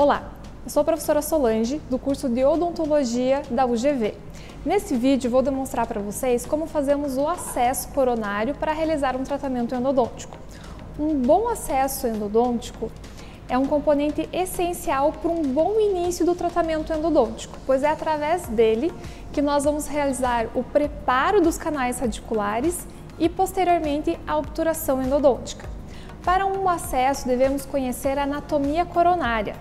Olá, eu sou a professora Solange, do curso de Odontologia da UGV. Nesse vídeo vou demonstrar para vocês como fazemos o acesso coronário para realizar um tratamento endodôntico. Um bom acesso endodôntico é um componente essencial para um bom início do tratamento endodôntico, pois é através dele que nós vamos realizar o preparo dos canais radiculares e posteriormente a obturação endodôntica. Para um acesso devemos conhecer a anatomia coronária.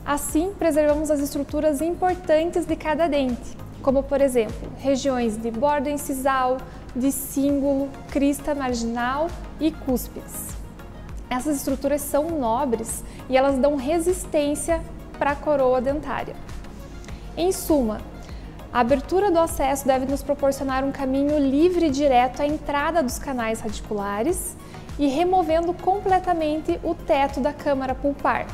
Assim, preservamos as estruturas importantes de cada dente, como por exemplo, regiões de borda incisal, de cíngulo, crista marginal e cúspides. Essas estruturas são nobres e elas dão resistência para a coroa dentária. Em suma, a abertura do acesso deve nos proporcionar um caminho livre e direto à entrada dos canais radiculares e removendo completamente o teto da câmara pulpar.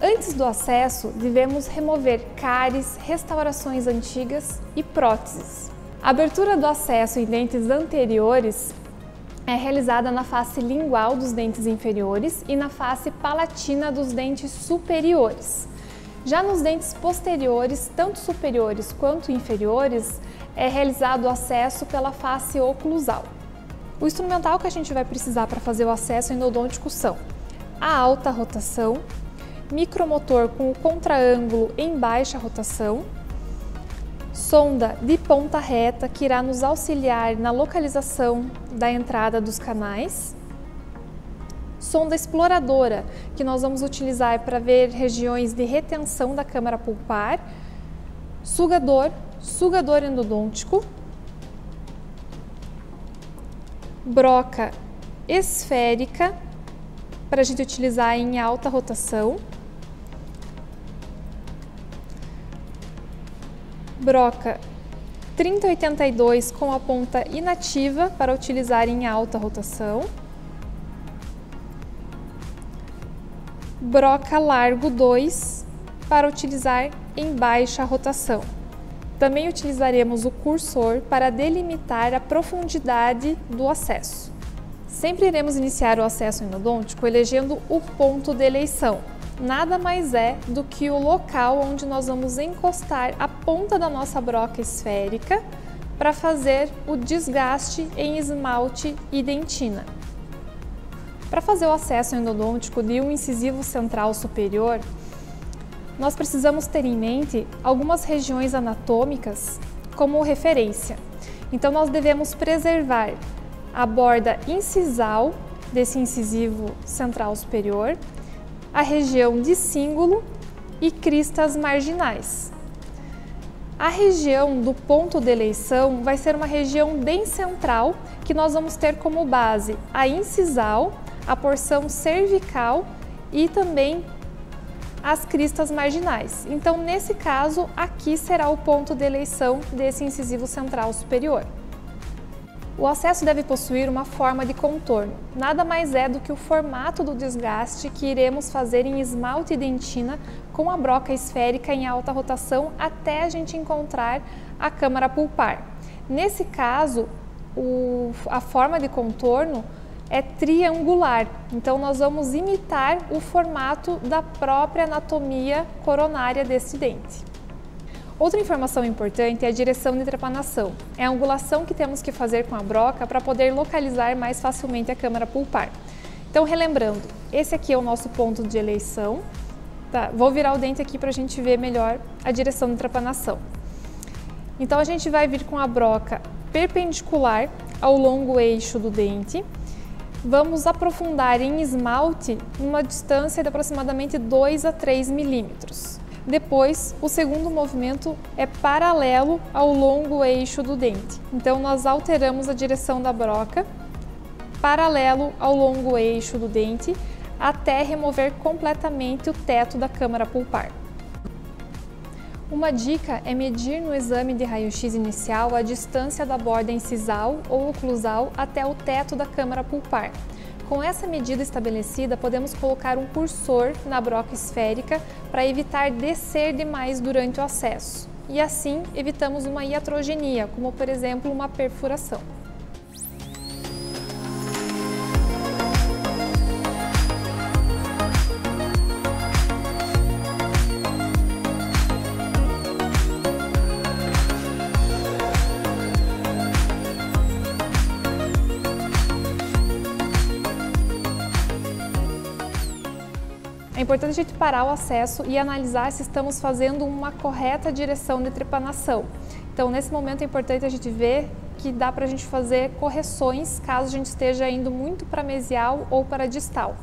Antes do acesso, devemos remover cáries, restaurações antigas e próteses. A abertura do acesso em dentes anteriores é realizada na face lingual dos dentes inferiores e na face palatina dos dentes superiores. Já nos dentes posteriores, tanto superiores quanto inferiores, é realizado o acesso pela face oclusal. O instrumental que a gente vai precisar para fazer o acesso endodôntico são a alta rotação, micromotor com o contraângulo em baixa rotação, sonda de ponta reta que irá nos auxiliar na localização da entrada dos canais, sonda exploradora que nós vamos utilizar para ver regiões de retenção da câmara pulpar, sugador endodôntico, broca esférica para a gente utilizar em alta rotação, broca 3082 com a ponta inativa para utilizar em alta rotação, broca largo 2 para utilizar em baixa rotação. Também utilizaremos o cursor para delimitar a profundidade do acesso. Sempre iremos iniciar o acesso endodôntico elegendo o ponto de eleição. Nada mais é do que o local onde nós vamos encostar a ponta da nossa broca esférica para fazer o desgaste em esmalte e dentina. Para fazer o acesso endodôntico de um incisivo central superior, nós precisamos ter em mente algumas regiões anatômicas como referência. Então nós devemos preservar a borda incisal desse incisivo central superior, a região de cíngulo e cristas marginais. A região do ponto de eleição vai ser uma região bem central que nós vamos ter como base a incisal, a porção cervical e também as cristas marginais. Então, nesse caso, aqui será o ponto de eleição desse incisivo central superior. O acesso deve possuir uma forma de contorno. Nada mais é do que o formato do desgaste que iremos fazer em esmalte e dentina com a broca esférica em alta rotação até a gente encontrar a câmara pulpar. Nesse caso, a forma de contorno é triangular, então nós vamos imitar o formato da própria anatomia coronária desse dente. Outra informação importante é a direção de trepanação. É a angulação que temos que fazer com a broca para poder localizar mais facilmente a câmara pulpar. Então, relembrando, esse aqui é o nosso ponto de eleição. Tá, vou virar o dente aqui para a gente ver melhor a direção de trepanação. Então, a gente vai vir com a broca perpendicular ao longo eixo do dente. Vamos aprofundar em esmalte numa distância de aproximadamente 2 a 3 milímetros. Depois, o segundo movimento é paralelo ao longo eixo do dente. Então, nós alteramos a direção da broca, paralelo ao longo eixo do dente, até remover completamente o teto da câmara pulpar. Uma dica é medir no exame de raio-x inicial a distância da borda incisal ou oclusal até o teto da câmara pulpar. Com essa medida estabelecida, podemos colocar um cursor na broca esférica para evitar descer demais durante o acesso. E assim evitamos uma iatrogenia, como por exemplo uma perfuração. É importante a gente parar o acesso e analisar se estamos fazendo uma correta direção de trepanação. Então, nesse momento é importante a gente ver que dá para a gente fazer correções caso a gente esteja indo muito para mesial ou para distal.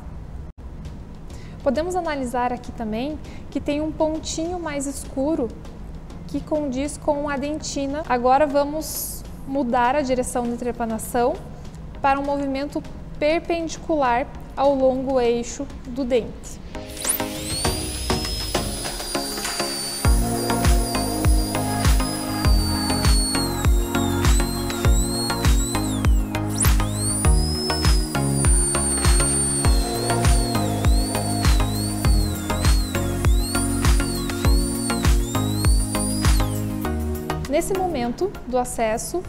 Podemos analisar aqui também que tem um pontinho mais escuro que condiz com a dentina. Agora vamos mudar a direção de trepanação para um movimento perpendicular ao longo eixo do dente. Nesse momento do acesso,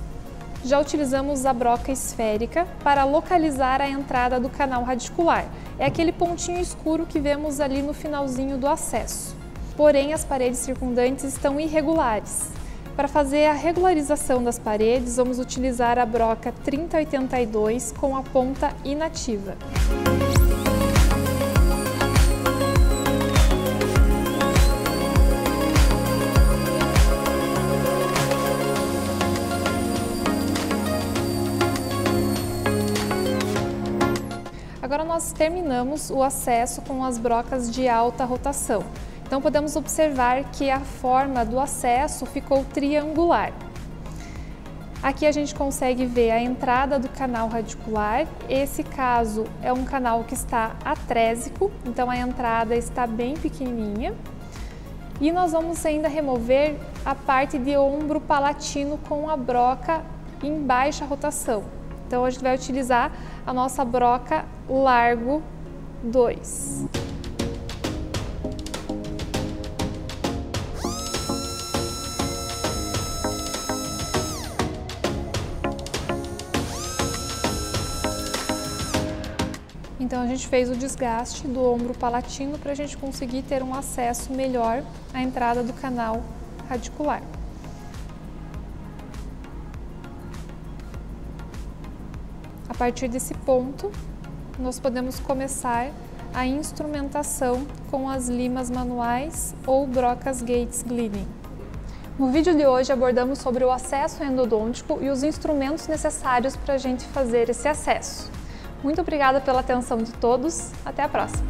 já utilizamos a broca esférica para localizar a entrada do canal radicular. É aquele pontinho escuro que vemos ali no finalzinho do acesso. Porém, as paredes circundantes estão irregulares. Para fazer a regularização das paredes, vamos utilizar a broca 3082 com a ponta inativa. Agora nós terminamos o acesso com as brocas de alta rotação. Então podemos observar que a forma do acesso ficou triangular. Aqui a gente consegue ver a entrada do canal radicular. Esse caso é um canal que está atrésico, então a entrada está bem pequenininha. E nós vamos ainda remover a parte de ombro palatino com a broca em baixa rotação. Então a gente vai utilizar a nossa broca largo 2. Então a gente fez o desgaste do ombro palatino para a gente conseguir ter um acesso melhor à entrada do canal radicular. A partir desse ponto, nós podemos começar a instrumentação com as limas manuais ou brocas Gates Glidden. No vídeo de hoje abordamos sobre o acesso endodôntico e os instrumentos necessários para a gente fazer esse acesso. Muito obrigada pela atenção de todos, até a próxima!